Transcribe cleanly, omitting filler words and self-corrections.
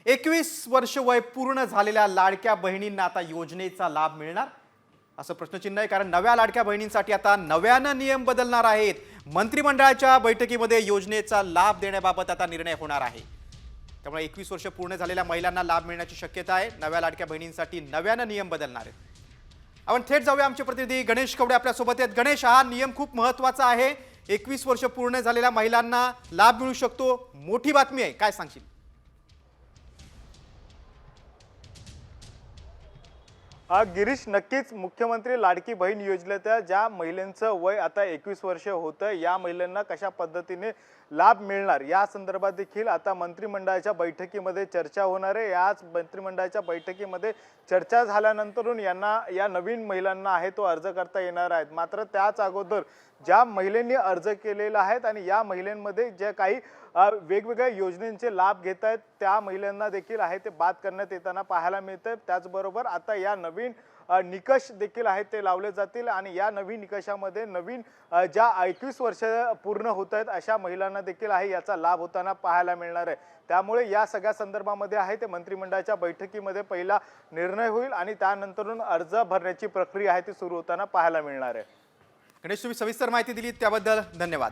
21 वर्ष वय पूर्ण झालेल्या लाडक्या बहिणींना आता योजनेचा लाभ मिळणार असं प्रश्नचिन्ह आहे। कारण नव्या लाडक्या बहिणींसाठी आता नव्यानं नियम बदलणार आहेत। मंत्रिमंडळाच्या बैठकीमध्ये योजनेचा लाभ देण्याबाबत आता निर्णय होणार आहे। त्यामुळे 21 वर्ष पूर्ण झालेल्या महिलांना लाभ मिळण्याची शक्यता आहे। नव्या लाडक्या बहिणींसाठी नव्यानं नियम बदलणार आहेत। आपण थेट जाऊया, आमचे प्रतिनिधी गणेश कवडे आपल्या सोबत आहेत। गणेश, हा नियम खूप महत्त्वाचा आहे। 21 वर्ष पूर्ण झालेल्या महिलांना लाभ मिळू शकतो, मोठी बातमी आहे, काय सांगशील? गिरीश, नक्कीच मुख्यमंत्री लाडकी बहीण योजनेच्या ज्या महिलांचं वय आता 21 वर्ष होतं, या महिलांना कशा पद्धतीने लाभ मिळणार या संदर्भात देखील आता मंत्रिमंडळाच्या बैठकीमध्ये चर्चा होणार आहे। याच मंत्रिमंडळाच्या बैठकीमध्ये चर्चा झाल्यानंतरून यांना या नवीन महिलांना आहे तो अर्ज करता येणार आहे। मात्र त्याच अगोदर ज्या महिलांनी अर्ज केलेला आहेत आणि या महिलांमध्ये जे काही वेगवेगळ्या योजनांचे लाभ घेत आहेत त्या महिलांना देखील आहे ते बाद करण्यात येताना पाहायला मिळतं। त्याचबरोबर आता या नवीन निकष देखील आहेत ते लावले जातील आणि या नवीन निकषामध्ये नवीन ज्या 21 वर्ष पूर्ण होत आहेत अशा महिलांना देखील आहे याचा लाभ होताना पाहायला मिळणार आहे। त्यामुळे या सगळ्या संदर्भामध्ये आहे ते मंत्रिमंडळाच्या बैठकीमध्ये पहिला निर्णय होईल आणि त्यानंतरून अर्ज भरण्याची प्रक्रिया आहे ती सुरू होताना पाहायला मिळणार आहे। गणेश, तुम्ही सविस्तर माहिती दिली त्याबद्दल धन्यवाद।